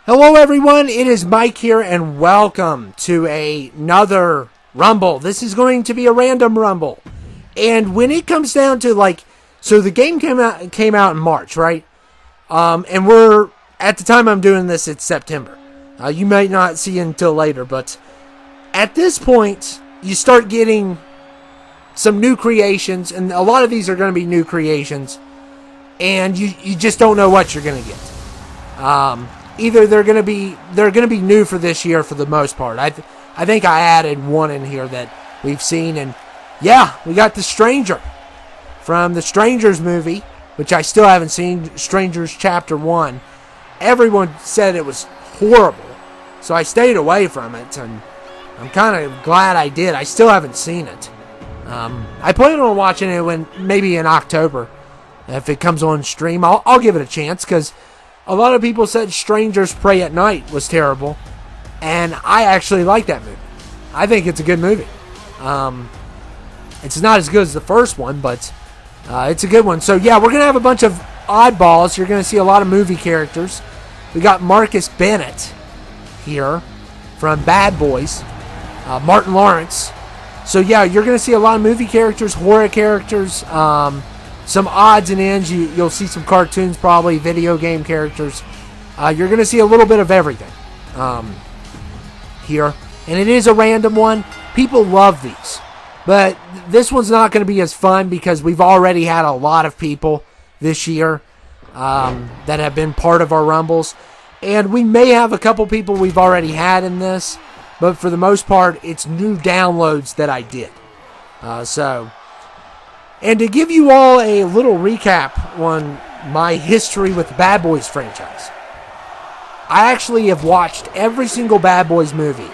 Hello everyone, it is Mike here and welcome to another Rumble. This is going to be a random Rumble. And when it comes down to so the game came out in March, right? And we're, at the time I'm doing this, it's September. You might not see it until later, but at this point, you start getting some new creations, and a lot of these are going to be new creations, and you just don't know what you're going to get. Either they're going to be new for this year for the most part. I think I added one in here that we've seen, and yeah, we got The Stranger from the Strangers movie, which I still haven't seen. Strangers Chapter 1. Everyone said it was horrible, so I stayed away from it, and I'm kind of glad I did. I still haven't seen it. I plan on watching it maybe in October. If it comes on stream, I'll give it a chance, because a lot of people said Strangers Pray at Night was terrible, and I actually like that movie. I think it's a good movie. It's not as good as the first one, but it's a good one. So yeah, we're going to have a bunch of oddballs. You're going to see a lot of movie characters. We got Marcus Bennett here from Bad Boys, Martin Lawrence. So yeah, you're going to see a lot of movie characters, horror characters, some odds and ends. You'll see some cartoons, probably video game characters. You're going to see a little bit of everything here. And it is a random one. People love these. But this one's not going to be as fun because we've already had a lot of people this year that have been part of our Rumbles. And we may have a couple people we've already had in this. But for the most part, it's new downloads that I did. And to give you all a little recap on my history with the Bad Boys franchise, I actually have watched every single Bad Boys movie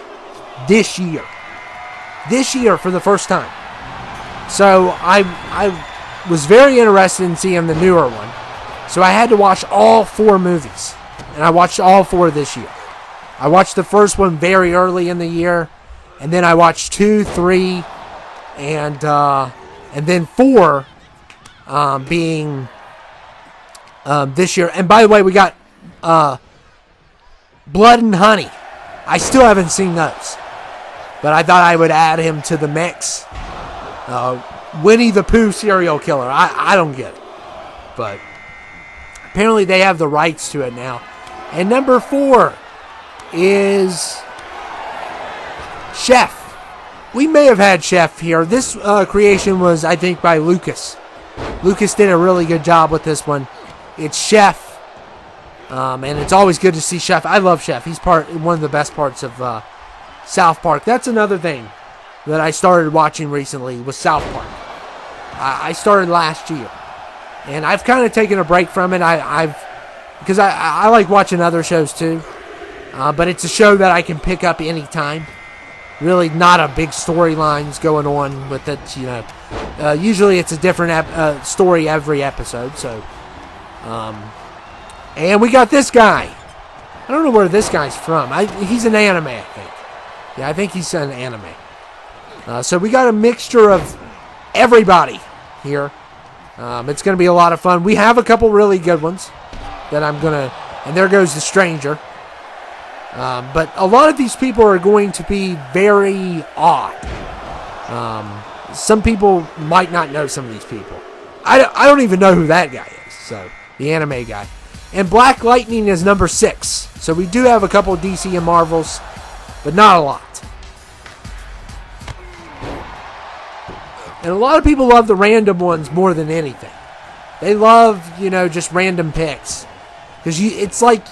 this year. This year for the first time. So I was very interested in seeing the newer one. So I had to watch all 4 movies. And I watched all 4 this year. I watched the first one very early in the year. And then I watched 2, 3, and then 4 being this year. And by the way, we got Blood and Honey. I still haven't seen those, but I thought I would add him to the mix. Winnie the Pooh serial killer. I don't get it, but apparently they have the rights to it now. And number 4 is Chef. We may have had Chef here. This creation was, I think, by Lucas. Lucas did a really good job with this one. It's Chef. And it's always good to see Chef. I love Chef. He's one of the best parts of South Park. That's another thing that I started watching recently was South Park. I started last year. And I've kind of taken a break from it. Because I like watching other shows too. But it's a show that I can pick up anytime. Really not a big storylines going on with it, usually it's a different story every episode. So, and we got this guy. I don't know where this guy's from. He's an anime, I think. Yeah, I think he's an anime. So we got a mixture of everybody here. It's going to be a lot of fun. We have a couple really good ones that and there goes The Stranger. But a lot of these people are going to be very odd. Some people might not know some of these people. I don't even know who that guy is. So, the anime guy. And Black Lightning is number 6. So we do have a couple of DC and Marvels, but not a lot. And a lot of people love the random ones more than anything. They love, just random picks. Because it's like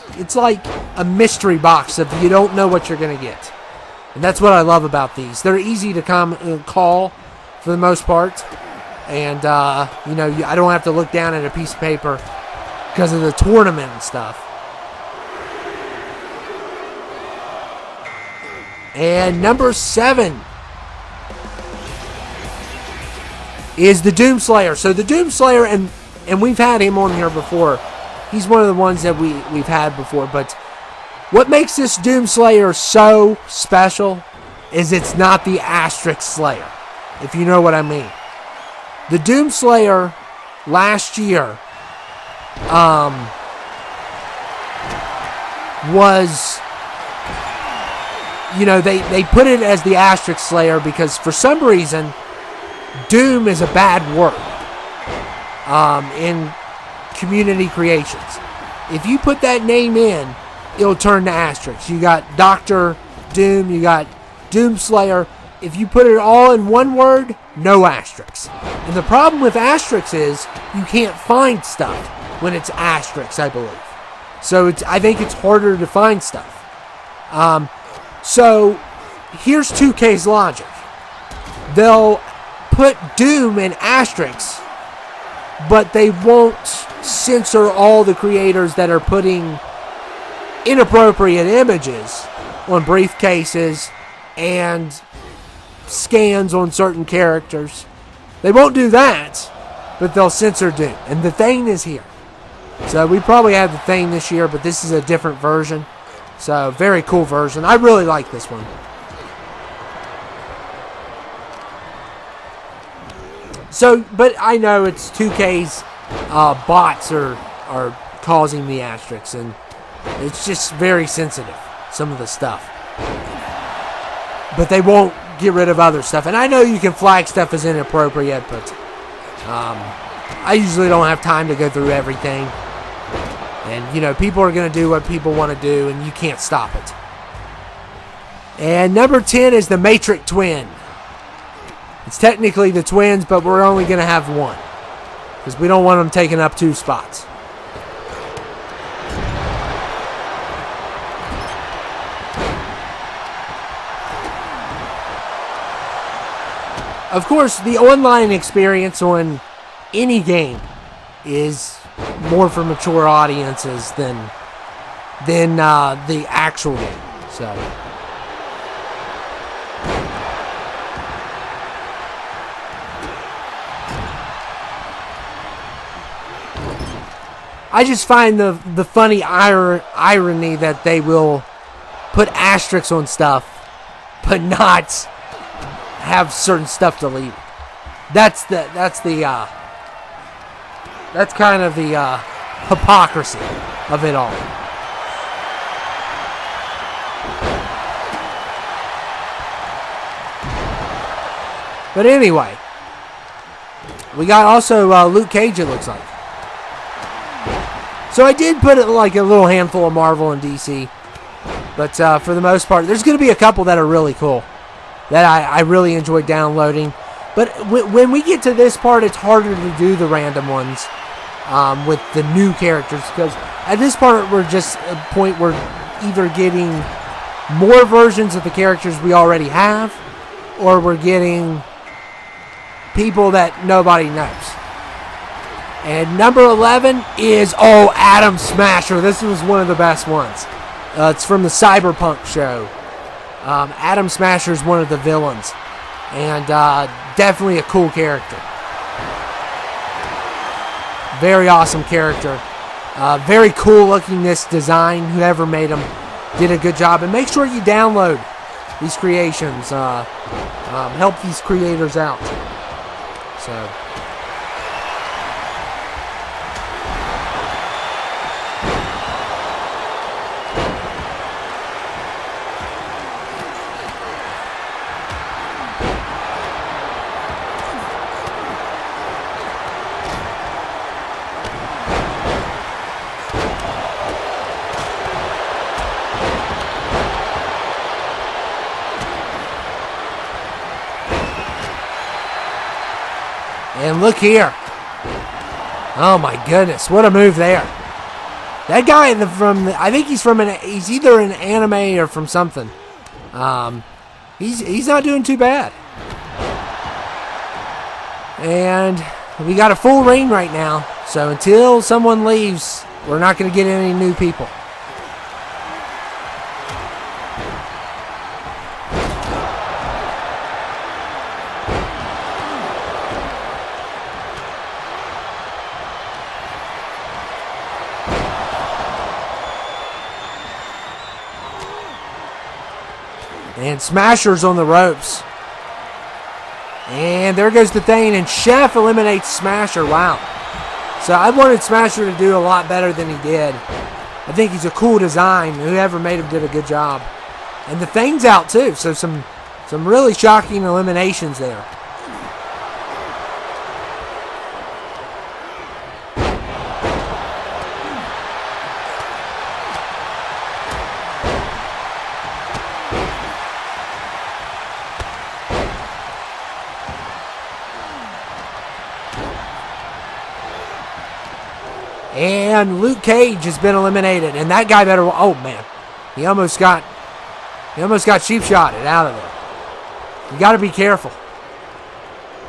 a mystery box of you don't know what you're going to get. And that's what I love about these. They're easy to call for the most part. And, I don't have to look down at a piece of paper because of the tournament and stuff. And number 7 is the Doomslayer. So the Doomslayer, and we've had him on here before. He's one of the ones that we've had before. But what makes this Doomslayer so special is it's not the Asterisk Slayer, if you know what I mean. The Doomslayer last year was, they put it as the Asterisk Slayer because for some reason, Doom is a bad word in community creations. If you put that name in, it'll turn to Asterisk. You got Dr. Doom, you got Doom Slayer. If you put it all in one word, no asterisks. And the problem with asterisks is you can't find stuff when it's asterisks, I believe. So I think it's harder to find stuff. So here's 2K's logic. They'll put Doom in asterisks, but they won't censor all the creators that are putting inappropriate images on briefcases and scans on certain characters. They won't do that, but they'll censor Doom. And the Thane is here. So we probably had the Thane this year, but this is a different version. So very cool version. I really like this one. So, but I know it's 2K's bots are causing the asterisks, and it's just very sensitive, some of the stuff. But they won't get rid of other stuff. And I know you can flag stuff as inappropriate, but I usually don't have time to go through everything. And, people are going to do what people want to do, and you can't stop it. And number 10 is the Matrix Twin. It's technically the twins, but we're only going to have one, because we don't want them taking up 2 spots. Of course, the online experience on any game is more for mature audiences than the actual game. So I just find the funny irony that they will put asterisks on stuff, but not have certain stuff deleted. That's kind of the hypocrisy of it all. But anyway, we got also Luke Cage, it looks like. So I did put it like a little handful of Marvel and DC, but for the most part, there's going to be a couple that are really cool that I really enjoyed downloading. But when we get to this part, it's harder to do the random ones with the new characters, because at this part, we're just at a point where either getting more versions of the characters we already have, or we're getting people that nobody knows. And number 11 is, Atom Smasher. This was one of the best ones. It's from the Cyberpunk show. Atom Smasher is one of the villains. And definitely a cool character. Very awesome character. Very cool looking, this design. Whoever made them did a good job. And make sure you download these creations. Help these creators out. So... And look here. Oh my goodness, what a move there. That guy I think he's either an anime or from something. He's not doing too bad. And we got a full ring right now. So until someone leaves, we're not going to get any new people. And Smasher's on the ropes. And there goes the Thane, and Chef eliminates Smasher. Wow. So I wanted Smasher to do a lot better than he did. I think he's a cool design. Whoever made him did a good job. And the Thing's out too, so some really shocking eliminations there. And Luke Cage has been eliminated, and that guy better. Oh man, he almost got cheap shotted out of there. You got to be careful.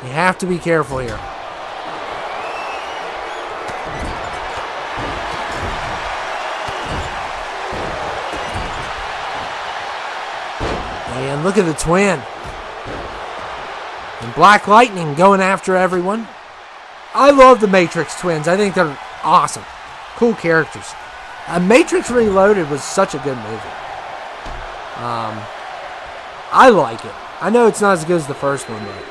You have to be careful here. And look at the twin. And Black Lightning going after everyone. I love the Matrix twins. I think they're awesome. Cool characters. Matrix Reloaded was such a good movie. I like it. I know it's not as good as the first one, but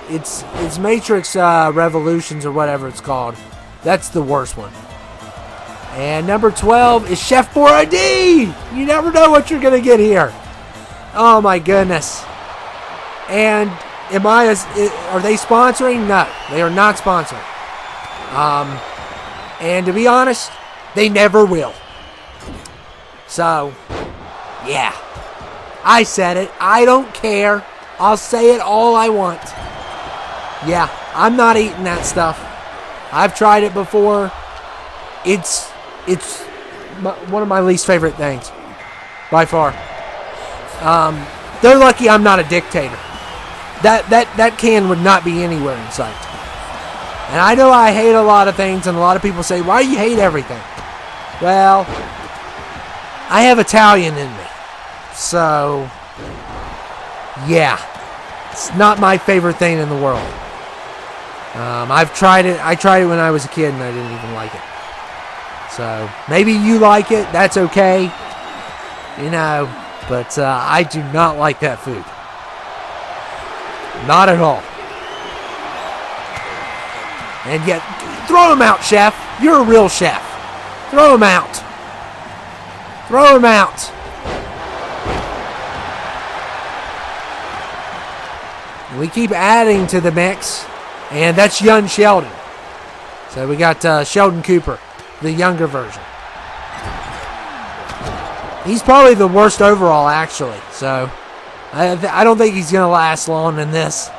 it's Matrix Revolutions or whatever it's called. That's the worst one. And number 12 is Chef Boyardee. You never know what you're going to get here. Oh my goodness. And are they sponsoring? No, they are not sponsoring. And to be honest, they never will. So, yeah. I said it. I don't care. I'll say it all I want. Yeah, I'm not eating that stuff. I've tried it before. It's one of my least favorite things, by far. They're lucky I'm not a dictator. That can would not be anywhere in sight. And I know I hate a lot of things, and a lot of people say, why do you hate everything? Well, I have Italian in me. So, yeah. It's not my favorite thing in the world. I've tried it. I tried it when I was a kid, and I didn't even like it. So, maybe you like it. That's okay. You know, but I do not like that food. Not at all. And yet, throw him out, chef. You're a real chef. Throw him out. Throw him out. We keep adding to the mix, and that's young Sheldon. So we got Sheldon Cooper, the younger version. He's probably the worst overall, actually. So I don't think he's going to last long in this.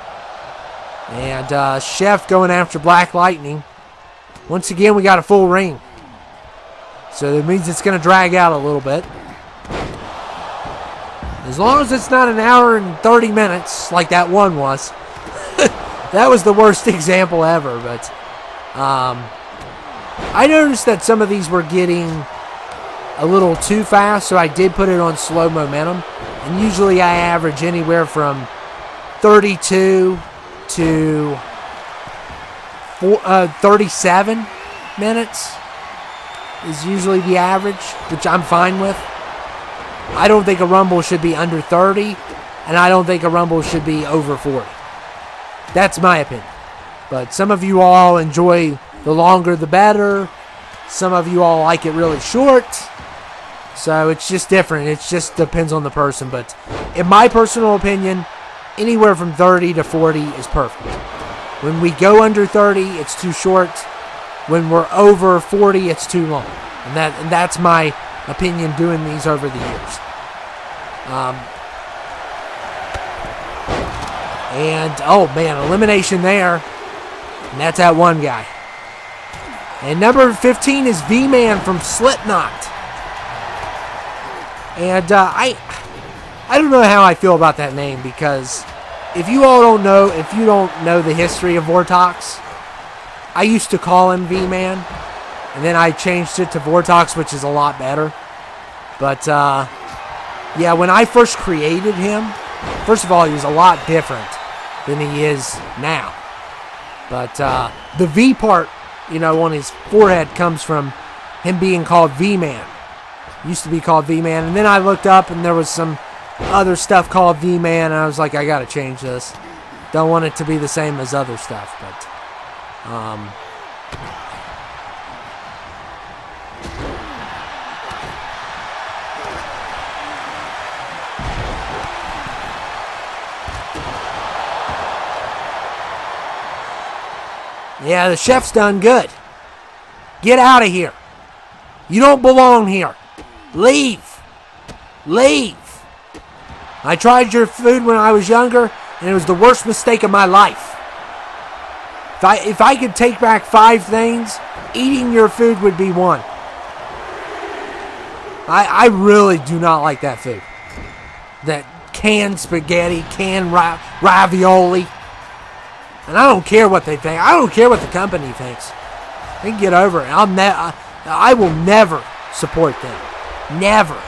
And Chef going after Black Lightning. Once again, we got a full ring. So that means it's going to drag out a little bit. As long as it's not an hour and 30 minutes like that one was. That was the worst example ever. But I noticed that some of these were getting a little too fast, so I did put it on slow momentum. And usually I average anywhere from 32 to 37 minutes is usually the average, which I'm fine with. I don't think a Rumble should be under 30, and I don't think a Rumble should be over 40. That's my opinion. But some of you all enjoy the longer the better. Some of you all like it really short. So it's just different. It just depends on the person. But in my personal opinion, anywhere from 30 to 40 is perfect. When we go under 30, it's too short. When we're over 40, it's too long. And that's my opinion doing these over the years. And, oh man, elimination there. And that's that one guy. And number 15 is V-Man from Slipknot. And I don't know how I feel about that name, because if you don't know the history of Vortox, I used to call him V-Man, and then I changed it to Vortox, which is a lot better. But yeah, when I first created him, first of all, he was a lot different than he is now. But the V part, on his forehead comes from him being called V-Man. Used to be called V-Man, and then I looked up and there was some other stuff called V-Man, and I was like, I gotta change this. Don't want it to be the same as other stuff, but Yeah, the chef's done good. Get out of here. You don't belong here. Leave. Leave. I tried your food when I was younger, and it was the worst mistake of my life. If I could take back 5 things, eating your food would be one. I really do not like that food. That canned spaghetti, canned ravioli. And I don't care what they think. I don't care what the company thinks. They can get over it. I will never support them. Never.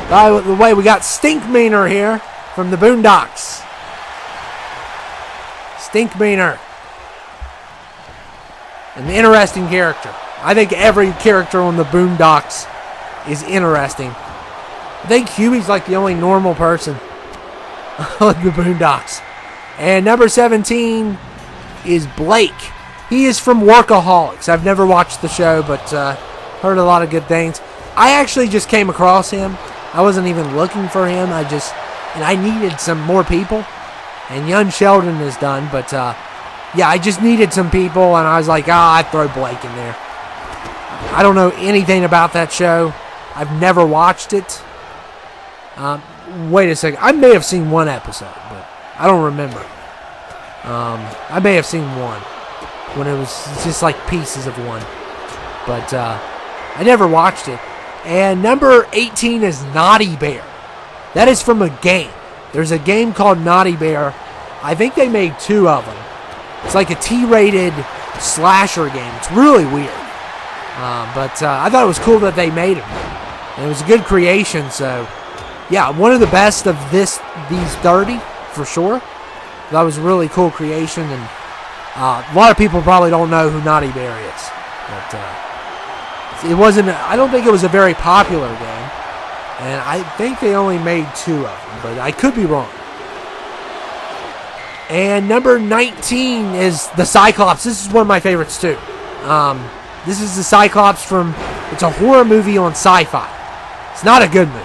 By the way, we got Stinkmeaner here from the Boondocks. Stinkmeaner. An interesting character. I think every character on the Boondocks is interesting. I think Huey's like the only normal person on the Boondocks. And number 17 is Blake. He is from Workaholics. I've never watched the show, but heard a lot of good things. I actually just came across him. I wasn't even looking for him. I needed some more people. And Young Sheldon is done, but yeah, I just needed some people, and I was like, I'd throw Blake in there. I don't know anything about that show. I've never watched it. Wait a second. I may have seen one episode, but I don't remember. I may have seen one when it was just like pieces of one. But I never watched it. And number 18 is Naughty Bear. That is from a game. There's a game called Naughty Bear. I think they made 2 of them. It's like a T-rated slasher game. It's really weird. But I thought it was cool that they made them. And it was a good creation, so yeah, one of the best of these 30 for sure. That was a really cool creation, and a lot of people probably don't know who Naughty Bear is. But it wasn't. I don't think it was a very popular game, and I think they only made 2 of them, but I could be wrong. And number 19 is the Cyclops. This is one of my favorites too. This is the Cyclops from. It's a horror movie on Sci-Fi. It's not a good movie,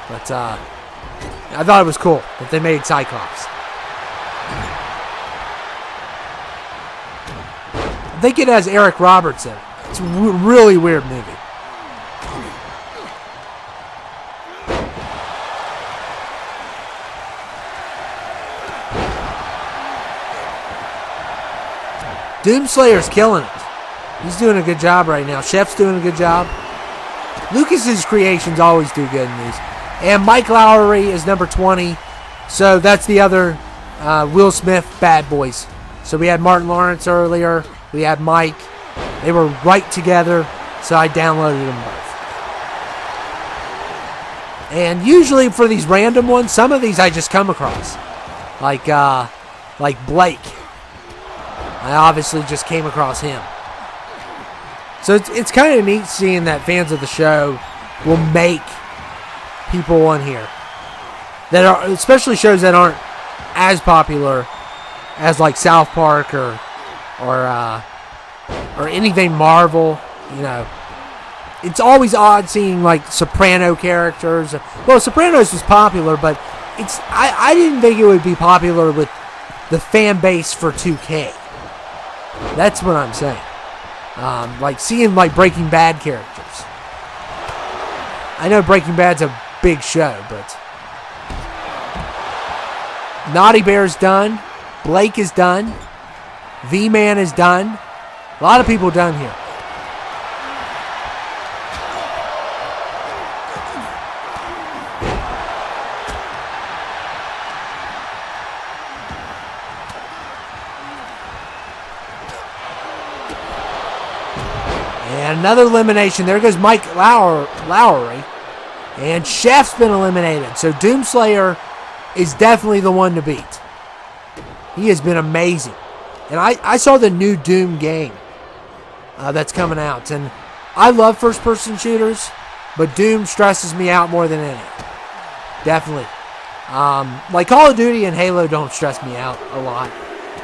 but I thought it was cool that they made Cyclops. I think it has Eric Roberts in it. It's a really weird movie. Doomslayer's killing it. He's doing a good job right now. Chef's doing a good job. Lucas's creations always do good in these. And Mike Lowry is number 20. So that's the other Will Smith bad boys. So we had Martin Lawrence earlier. We had Mike. They were right together. So I downloaded them both. And usually for these random ones, some of these I just come across. Like Blake. I obviously just came across him. So it's kind of neat seeing that fans of the show will make people on here that are, especially shows that aren't as popular as like South Park or anything Marvel. You know, it's always odd seeing like Soprano characters. Well, Sopranos was popular, but I didn't think it would be popular with the fan base for 2K. That's what I'm saying. Like seeing like Breaking Bad characters. I know Breaking Bad's a big show, but Naughty Bear's done. Blake is done. V-Man is done. A lot of people done here. And another elimination. There goes Mike Lowry. And Chef's been eliminated. So Doomslayer is definitely the one to beat. He has been amazing. And I saw the new Doom game that's coming out. And I love first-person shooters, but Doom stresses me out more than any. Definitely. Like Call of Duty and Halo don't stress me out a lot.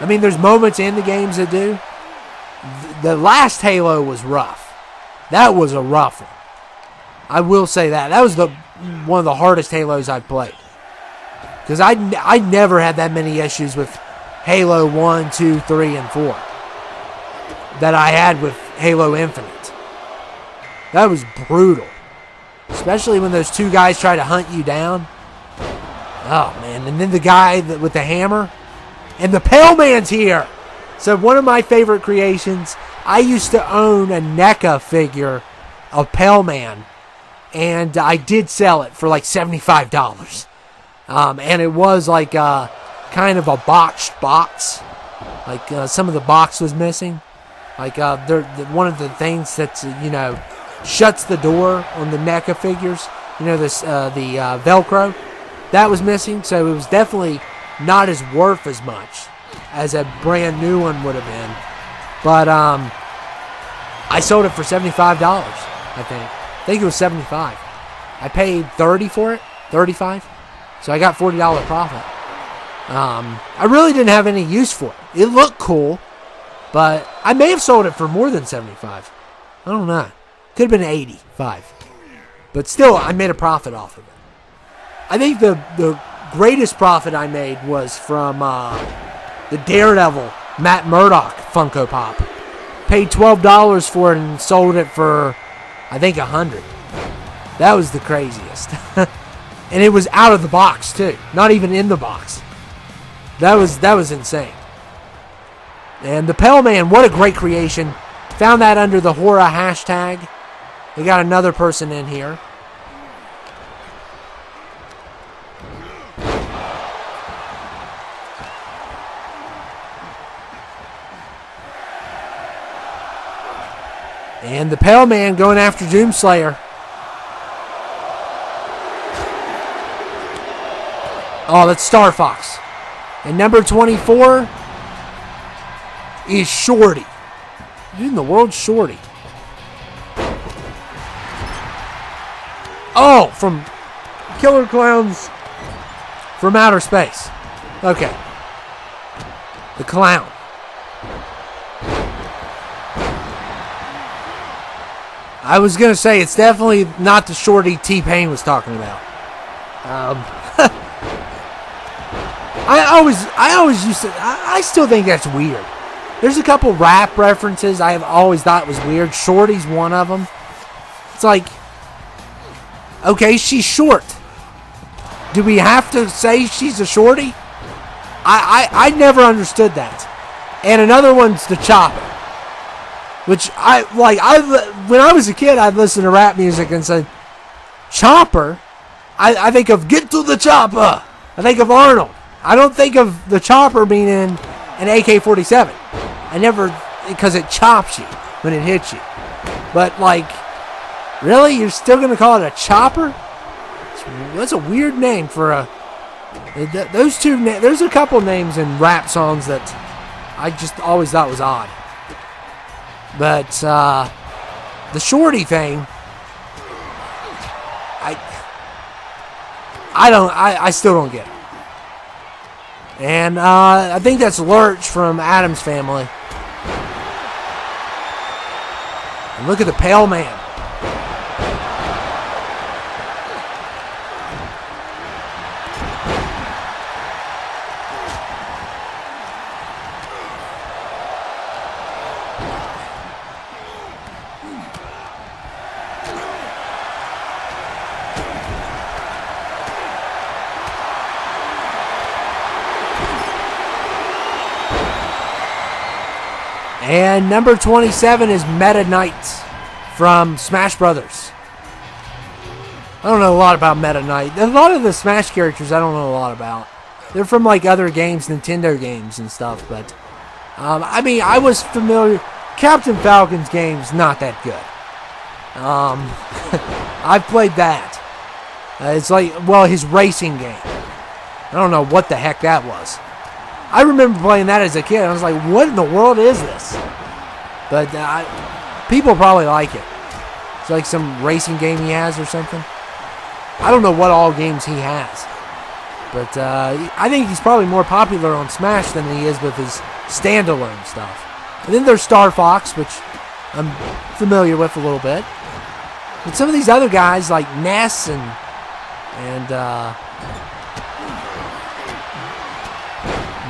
I mean, there's moments in the games that do. The last Halo was rough. That was a rough one. I will say that. That was one of the hardest Halos I've played. Because I never had that many issues with Halo 1, 2, 3, and 4 that I had with Halo Infinite. That was brutal. Especially when those two guys try to hunt you down. Oh, man. And then the guy with the hammer. And the Pale Man's here. So one of my favorite creations, I used to own a NECA figure of Pale Man. And I did sell it for like $75. And it was like kind of a botched box. Like some of the box was missing. Like one of the things that's, shuts the door on the NECA figures. The Velcro. That was missing. So it was definitely not as worth as much as a brand new one would have been. But I sold it for $75, I think. I think it was $75. I paid $30 for it, $35. So I got $40 profit. I really didn't have any use for it. It looked cool, but I may have sold it for more than $75. I don't know. Could have been $85. But still, I made a profit off of it. I think the greatest profit I made was from the Daredevil Matt Murdock Funko Pop. Paid $12 for it and sold it for, I think, $100. That was the craziest. And it was out of the box too, not even in the box. That was insane. And the Pale Man, what a great creation. Found that under the Hora hashtag. We got another person in here. And the Pale Man going after Doomslayer. Oh, that's Star Fox. And number 24 is Shorty. Who in the world, Shorty? Oh, from Killer Clowns from Outer Space. Okay. The clown. I was going to say, it's definitely not the Shorty T-Pain was talking about. I always used to, I still think that's weird. There's a couple rap references I have always thought was weird. Shorty's one of them. It's like, okay, she's short. Do we have to say she's a shorty? I never understood that. And another one's the Chopper. Which when I was a kid, I'd listen to rap music and say, Chopper? I think of Get to the Chopper. I think of Arnold. I don't think of the Chopper being in an AK-47. I never, because it chops you when it hits you. But really? You're still going to call it a chopper? That's a weird name for a... Those two, there's a couple names in rap songs that I just always thought was odd. But the Shorty thing, I still don't get it. And I think that's Lurch from Addams Family. And look at the Pale Man. And number 27 is Meta Knight from Smash Brothers. I don't know a lot about Meta Knight. A lot of the Smash characters I don't know a lot about. They're from other games, Nintendo games and stuff. But I was familiar. Captain Falcon's game's not that good. I've played that. It's his racing game. I don't know what the heck that was. I remember playing that as a kid. I was like, what in the world is this? But people probably like it. It's like some racing game he has or something. I don't know what all games he has. But I think he's probably more popular on Smash than he is with his standalone stuff. And then there's Star Fox, which I'm familiar with a little bit. But some of these other guys like Ness and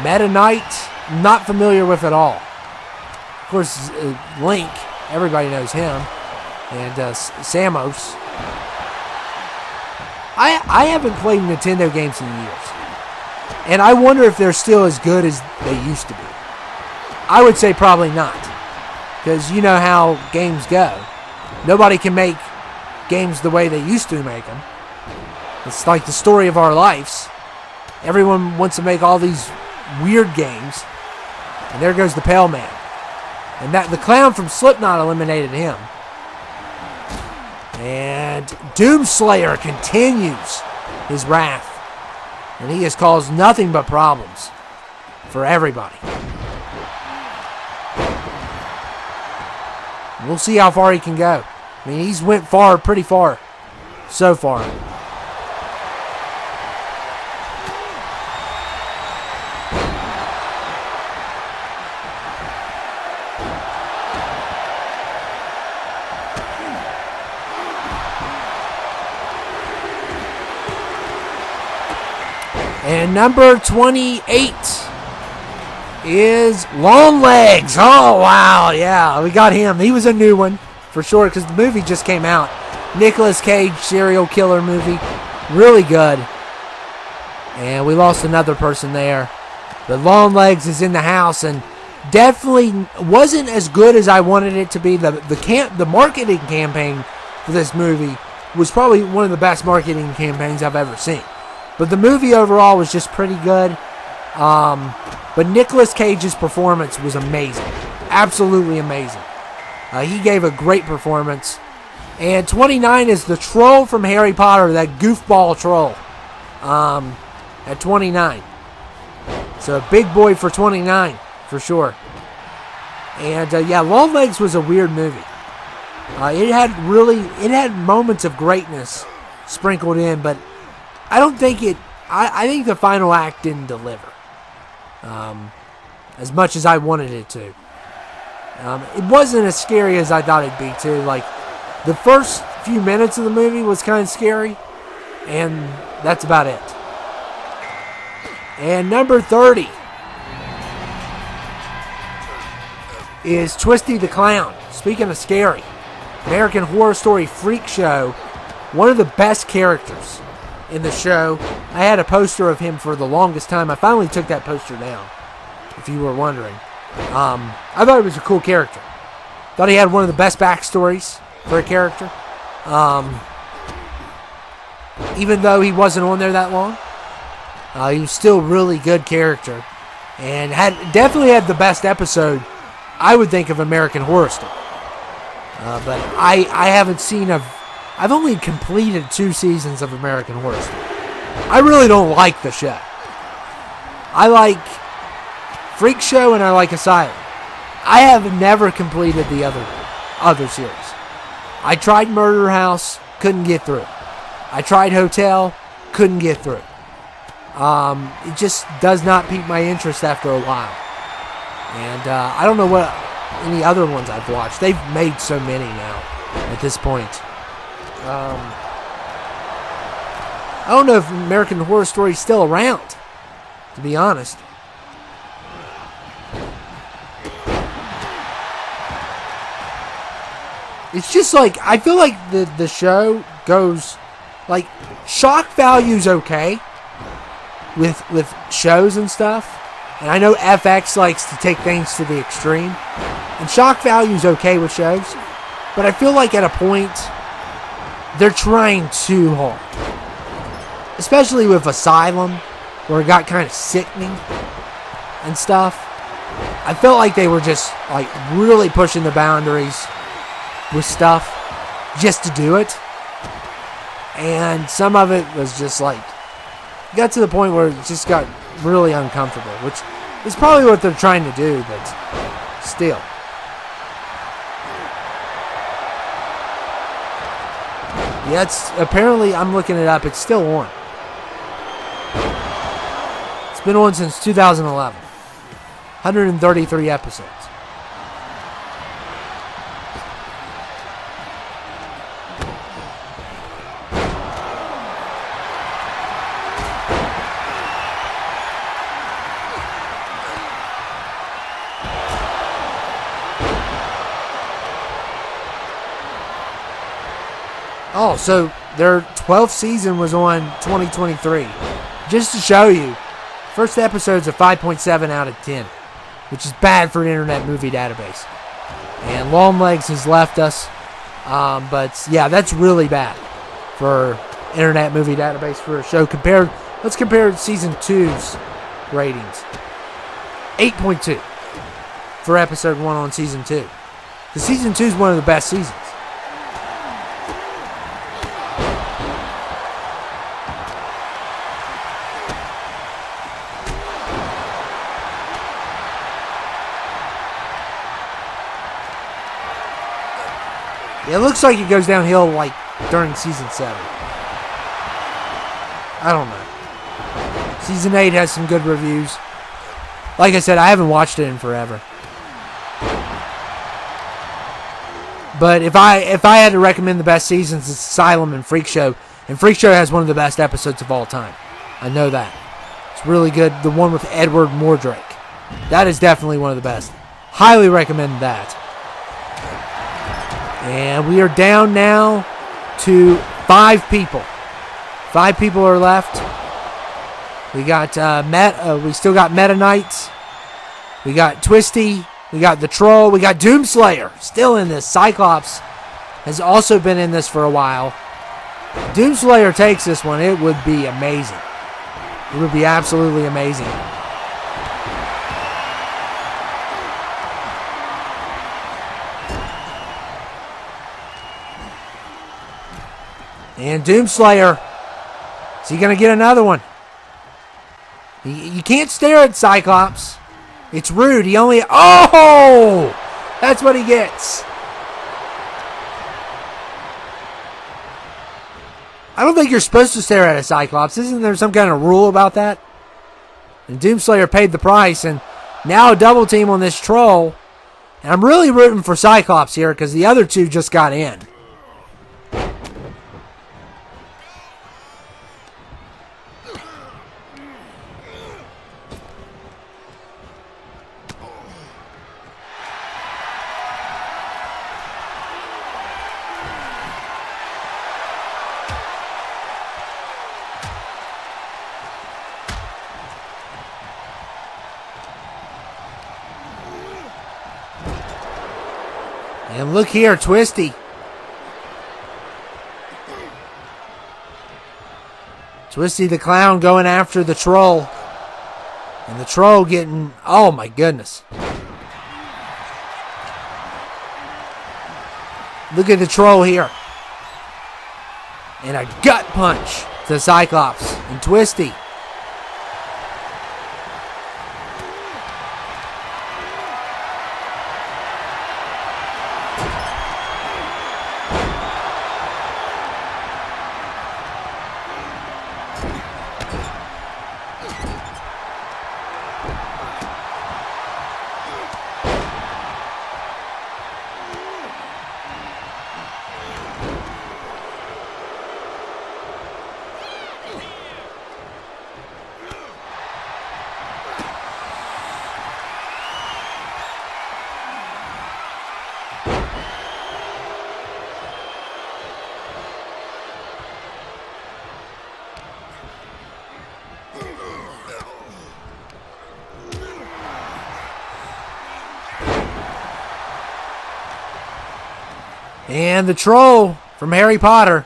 Meta Knight, not familiar with at all. Of course, Link, everybody knows him, and Samus. I haven't played Nintendo games in years, and I wonder if they're still as good as they used to be. I would say probably not, because you know how games go. Nobody can make games the way they used to make them. It's like the story of our lives. Everyone wants to make all these weird games, and there goes the Pale Man. And that the clown from Slipknot eliminated him. And Doomslayer continues his wrath, and he has caused nothing but problems for everybody. We'll see how far he can go. I mean, he's went far, pretty far, so far. And number 28 is Long Legs. Oh, wow. Yeah, we got him. He was a new one for sure because the movie just came out. Nicolas Cage serial killer movie. Really good. And we lost another person there. But Long Legs is in the house and definitely wasn't as good as I wanted it to be. The marketing campaign for this movie was probably one of the best marketing campaigns I've ever seen. But the movie overall was just pretty good. But Nicolas Cage's performance was amazing. Absolutely amazing. He gave a great performance. And 29 is the troll from Harry Potter, that goofball troll. At 29. So a big boy for 29, for sure. And yeah, Long Legs was a weird movie. It had moments of greatness sprinkled in, but I don't think I think the final act didn't deliver as much as I wanted it to. It wasn't as scary as I thought it'd be, too. Like, the first few minutes of the movie was kind of scary, and that's about it. And number 30 is Twisty the Clown. Speaking of scary, American Horror Story Freak Show, one of the best characters in the show. I had a poster of him for the longest time. I finally took that poster down, if you were wondering. I thought he was a cool character. Thought he had one of the best backstories for a character. Even though he wasn't on there that long, he was still a really good character. And definitely had the best episode, I would think, of American Horror Story. But I haven't seen I've only completed 2 seasons of American Horror Story. I really don't like the show. I like Freak Show and I like Asylum. I have never completed the other series. I tried Murder House, couldn't get through. I tried Hotel, couldn't get through. It just does not pique my interest after a while. And I don't know what any other ones I've watched. They've made so many now at this point. I don't know if American Horror Story is still around, to be honest. It's just like, I feel like the show goes, like, shock value's okay with shows and stuff. And I know FX likes to take things to the extreme. And shock value's okay with shows. But I feel like at a point, they're trying too hard. Especially with Asylum, where it got kind of sickening and stuff. I felt like they were just, like, really pushing the boundaries with stuff just to do it. And some of it was just like, got to the point where it just got really uncomfortable, which is probably what they're trying to do, but still. Yeah, it's apparently, I'm looking it up, it's still on. It's been on since 2011. 133 episodes. Oh, so their 12th season was on 2023. Just to show you, first episode's a 5.7 out of 10, which is bad for an Internet Movie Database. And Longlegs has left us. But yeah, that's really bad for Internet Movie Database for a show. Let's compare season 2's ratings. 8.2 for episode 1 on season 2. Because season 2 is one of the best seasons. It looks like it goes downhill like during season 7. I don't know. Season 8 has some good reviews. Like I said, I haven't watched it in forever. But if I had to recommend the best seasons, it's Asylum and Freak Show. And Freak Show has one of the best episodes of all time. I know that. It's really good. The one with Edward Mordrake. That is definitely one of the best. Highly recommend that. And we are down now to 5 people. 5 people are left. We got we still got Meta Knights. We got Twisty. We got the Troll. We got Doomslayer still in this. Cyclops has also been in this for a while. Doomslayer takes this one. It would be amazing. It would be absolutely amazing. And Doomslayer, is he going to get another one? You can't stare at Cyclops. It's rude. He only... Oh! That's what he gets. I don't think you're supposed to stare at a Cyclops. Isn't there some kind of rule about that? And Doomslayer paid the price, and now a double team on this Troll. And I'm really rooting for Cyclops here because the other two just got in. And look here, Twisty. Twisty the Clown going after the Troll. And the Troll getting... Oh, my goodness. Look at the Troll here. And a gut punch to Cyclops. And Twisty. And the Troll from Harry Potter.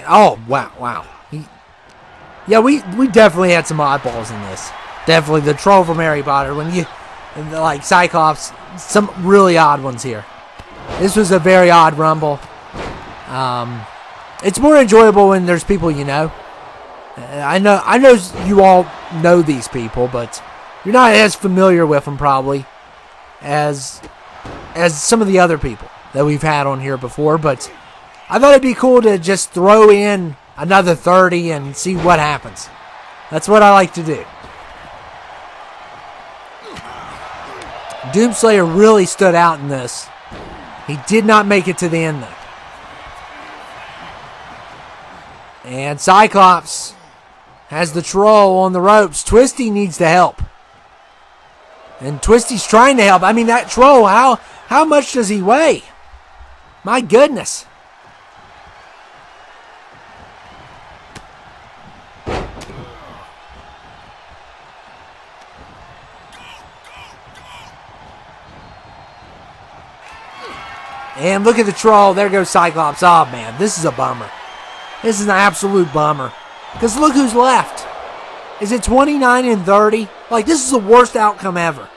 Oh, wow. We definitely had some oddballs in this. Definitely the Troll from Harry Potter. Like Cyclops, some really odd ones here. This was a very odd Rumble. It's more enjoyable when there's people you know. I know you all know these people, but you're not as familiar with them probably as some of the other people that we've had on here before, but I thought it'd be cool to just throw in another 30 and see what happens. That's what I like to do. Doomslayer really stood out in this. He did not make it to the end, though. And Cyclops has the Troll on the ropes. Twisty needs to help. And Twisty's trying to help. I mean, that Troll, how much does he weigh? My goodness. And look at the troll. There goes Cyclops. Oh, man, this is a bummer. This is an absolute bummer. Because look who's left. Is it 29 and 30? Like, this is the worst outcome ever.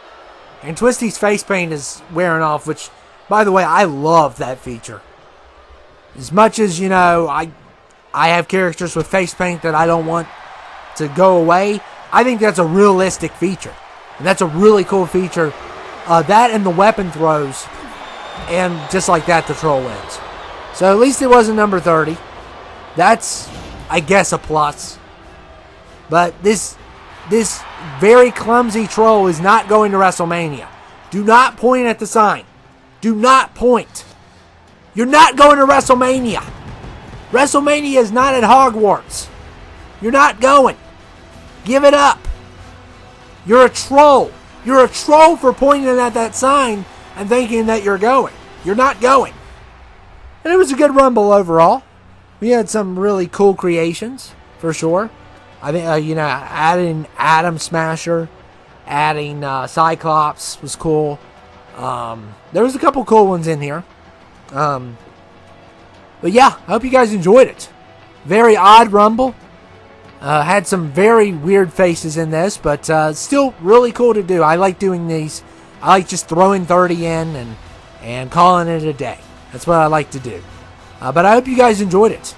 And Twisty's face paint is wearing off, which, by the way, I love that feature. As much as, you know, I have characters with face paint that I don't want to go away, I think that's a realistic feature. And that's a really cool feature. That and the weapon throws. And just like that, the troll wins. So at least it wasn't number 30. That's, I guess, a plus. But this very clumsy troll is not going to WrestleMania. Do not point at the sign. Do not point. You're not going to WrestleMania. WrestleMania is not at Hogwarts. You're not going. Give it up. You're a troll. You're a troll for pointing at that sign and thinking that you're going. You're not going. And it was a good Rumble overall. We had some really cool creations, for sure. I think, adding Atom Smasher, adding Cyclops was cool. There was a couple cool ones in here. But yeah, I hope you guys enjoyed it. Very odd Rumble. Had some very weird faces in this, but still really cool to do. I like doing these. I like just throwing 30 in and calling it a day. That's what I like to do. But I hope you guys enjoyed it.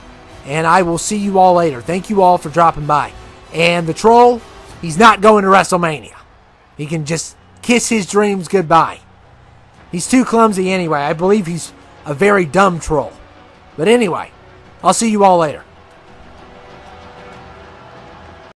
And I will see you all later. Thank you all for dropping by. And the troll, he's not going to WrestleMania. He can just kiss his dreams goodbye. He's too clumsy anyway. I believe he's a very dumb troll. But anyway, I'll see you all later.